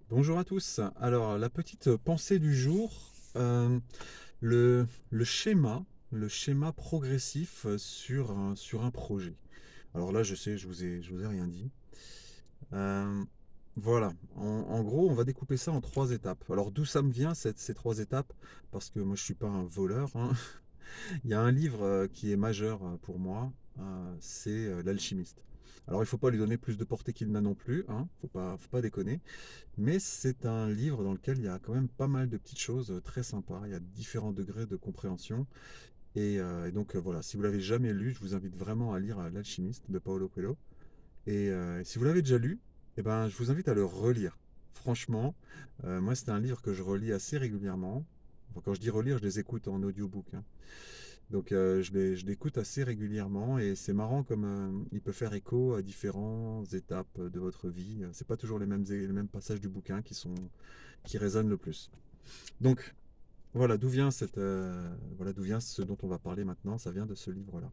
Bonjour à tous. Alors, la petite pensée du jour, le, le schéma, le schéma progressif sur un projet. Alors là, je sais, je vous ai rien dit. Euh, voilà. En gros, on va découper ça en trois étapes. Alors, d'où ça me vient, ces trois étapes? Parce que moi, je suis pas un voleur, hein. Il y a un livre qui est majeur pour moi, c'est L'Alchimiste. Alors, il ne faut pas lui donner plus de portée qu'il n'a non plus, hein. Faut pas déconner. Mais c'est un livre dans lequel il y a quand même pas mal de petites choses très sympas. Il y a différents degrés de compréhension. Et donc voilà, si vous l'avez jamais lu, je vous invite vraiment à lire L'Alchimiste de Paulo Coelho. Et si vous l'avez déjà lu, eh ben, je vous invite à le relire. Franchement, moi c'est un livre que je relis assez régulièrement. Enfin, quand je dis relire, je les écoute en audiobook, hein. Donc je l'écoute assez régulièrement et c'est marrant comme il peut faire écho à différentes étapes de votre vie. C'est pas toujours les mêmes passages du bouquin qui résonnent le plus. Donc voilà voilà d'où vient ce dont on va parler maintenant. Ça vient de ce livre-là.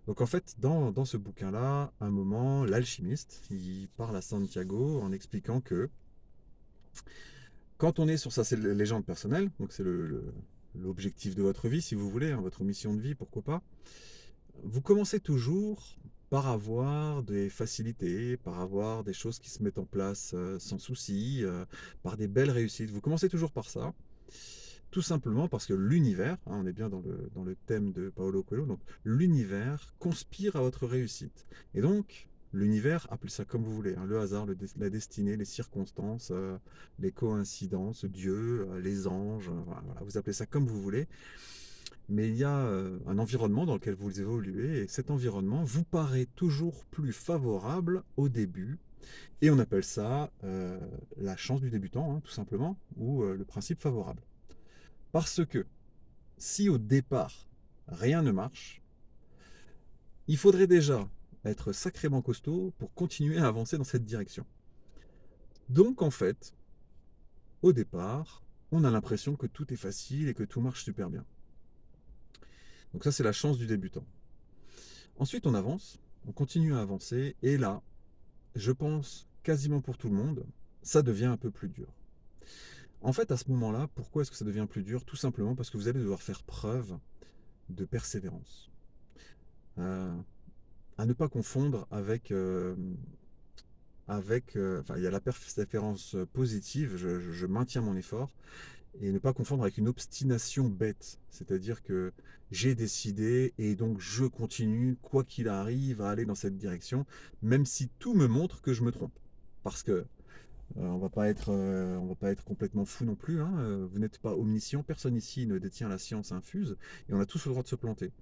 Donc en fait, dans ce bouquin-là, à un moment, l'alchimiste, il parle à Santiago en expliquant que quand on est sur sa légende personnelle, donc c'est l'objectif de votre vie, si vous voulez, hein, votre mission de vie, pourquoi pas, vous commencez toujours par avoir des facilités, par avoir des choses qui se mettent en place sans souci, par des belles réussites. Vous commencez toujours par ça, tout simplement parce que l'univers, hein, on est bien dans le thème de Paolo Coelho, donc l'univers conspire à votre réussite. Et donc, l'univers, appelez ça comme vous voulez, hein, le hasard, la destinée, les circonstances, les coïncidences, Dieu, les anges, voilà, vous appelez ça comme vous voulez. Mais il y a un environnement dans lequel vous évoluez et cet environnement vous paraît toujours plus favorable au début. Et on appelle ça la chance du débutant, hein, tout simplement, ou le principe favorable. Parce que si au départ rien ne marche, il faudrait déjà être sacrément costaud pour continuer à avancer dans cette direction. Donc en fait, au départ, on a l'impression que tout est facile et que tout marche super bien. Donc ça c'est la chance du débutant. Ensuite on avance, on continue à avancer et là, je pense quasiment pour tout le monde, ça devient un peu plus dur. En fait, à ce moment-là, pourquoi est-ce que ça devient plus dur? Tout simplement parce que vous allez devoir faire preuve de persévérance. Euh, à ne pas confondre enfin, il y a la persévérance positive, je maintiens mon effort, et ne pas confondre avec une obstination bête. C'est-à-dire que j'ai décidé et donc je continue, quoi qu'il arrive, à aller dans cette direction, même si tout me montre que je me trompe. Parce que on va pas être complètement fou non plus, hein. Vous n'êtes pas omniscient, personne ici ne détient la science infuse, et on a tous le droit de se planter.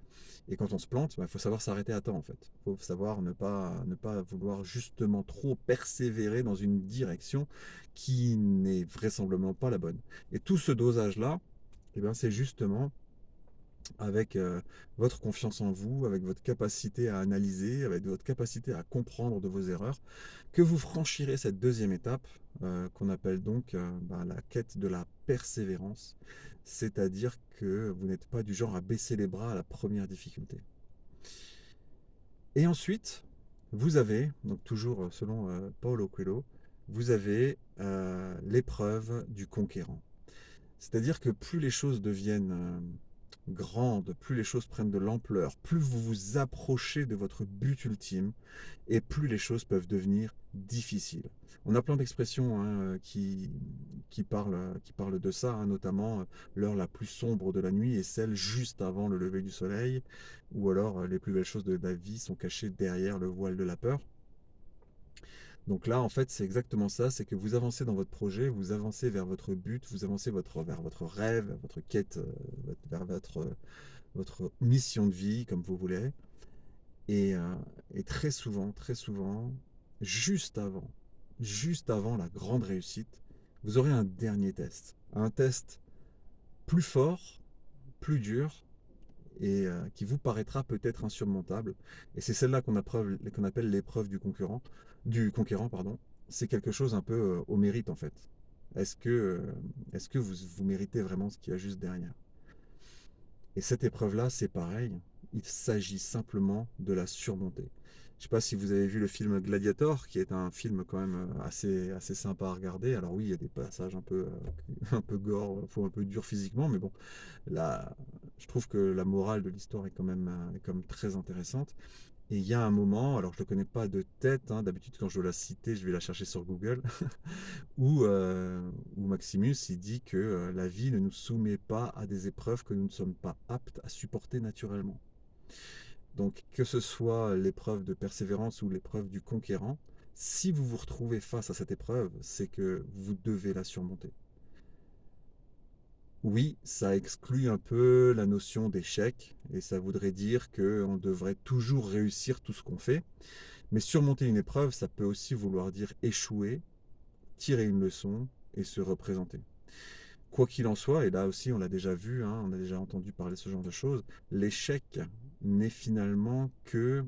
Et quand on se plante, il faut savoir s'arrêter à temps en fait. Il faut savoir ne pas vouloir justement trop persévérer dans une direction qui n'est vraisemblablement pas la bonne. Et tout ce dosage-là, eh bien, c'est justement avec votre confiance en vous, avec votre capacité à analyser, avec votre capacité à comprendre de vos erreurs, que vous franchirez cette deuxième étape qu'on appelle donc la quête de la persévérance, c'est-à-dire que vous n'êtes pas du genre à baisser les bras à la première difficulté. Et ensuite, vous avez, donc toujours selon Paulo Coelho, vous avez l'épreuve du conquérant. C'est-à-dire que plus les choses deviennent grandes, plus les choses prennent de l'ampleur, plus vous vous approchez de votre but ultime, et plus les choses peuvent devenir difficiles. On a plein d'expressions hein, qui parlent de ça, hein, notamment l'heure la plus sombre de la nuit est celle juste avant le lever du soleil, ou alors les plus belles choses de la vie sont cachées derrière le voile de la peur. Donc là, en fait, c'est exactement ça, c'est que vous avancez dans votre projet, vous avancez vers votre but, vous avancez vers votre rêve, vers votre quête, vers votre mission de vie, comme vous voulez. Et, euh, et très souvent, juste avant, juste avant la grande réussite, vous aurez un dernier test. Un test plus fort, plus dur, et qui vous paraîtra peut-être insurmontable. Et c'est celle-là qu'on appelle l'épreuve du conquérant, pardon. C'est quelque chose un peu au mérite en fait. Est-ce que vous méritez vraiment ce qu'il y a juste derrière? Et cette épreuve-là, c'est pareil. Il s'agit simplement de la surmonter. Je sais pas si vous avez vu le film Gladiator, qui est un film quand même assez sympa à regarder. Alors oui, il y a des passages un peu, un peu gore, faut un peu dur physiquement, mais bon, là, je trouve que la morale de l'histoire est quand même très intéressante. Et il y a un moment, alors je ne le connais pas de tête, hein, d'habitude quand je dois la citer, je vais la chercher sur Google, où Maximus il dit que la vie ne nous soumet pas à des épreuves que nous ne sommes pas aptes à supporter naturellement. Donc que ce soit l'épreuve de persévérance ou l'épreuve du conquérant, si vous vous retrouvez face à cette épreuve, c'est que vous devez la surmonter. Oui, ça exclut un peu la notion d'échec, et ça voudrait dire qu'on devrait toujours réussir tout ce qu'on fait. Mais surmonter une épreuve, ça peut aussi vouloir dire échouer, tirer une leçon et se représenter. Quoi qu'il en soit, et là aussi on l'a déjà vu, hein, on a déjà entendu parler de ce genre de choses, l'échec n'est finalement que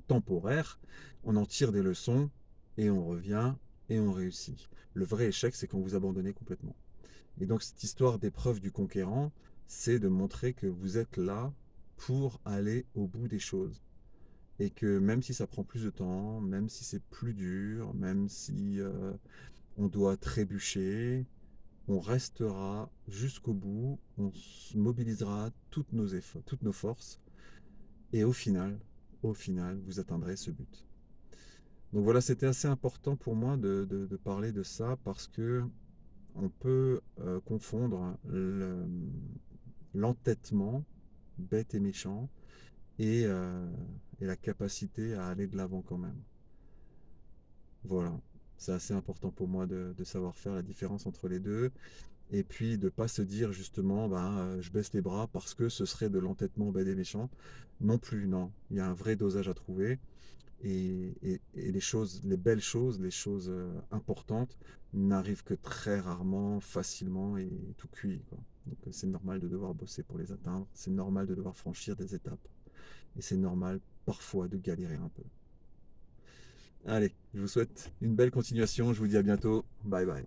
temporaire. On en tire des leçons et on revient et on réussit. Le vrai échec, c'est quand vous abandonnez complètement. Et donc cette histoire d'épreuve du conquérant, c'est de montrer que vous êtes là pour aller au bout des choses. Et que même si ça prend plus de temps, même si c'est plus dur, même si on doit trébucher, on restera jusqu'au bout, on mobilisera toutes nos forces, et au final, vous atteindrez ce but. Donc voilà, c'était assez important pour moi de parler de ça parce que on peut confondre l'entêtement bête et méchant et, euh, et la capacité à aller de l'avant quand même. Voilà, c'est assez important pour moi de savoir faire la différence entre les deux et puis de ne pas se dire justement je baisse les bras parce que ce serait de l'entêtement bête et méchant. Non plus, non. Il y a un vrai dosage à trouver et les choses, les belles choses, les choses importantes n'arrivent que très rarement, facilement et tout cuit, quoi. Donc c'est normal de devoir bosser pour les atteindre, c'est normal de devoir franchir des étapes et c'est normal parfois de galérer un peu. Allez, je vous souhaite une belle continuation, je vous dis à bientôt, bye bye.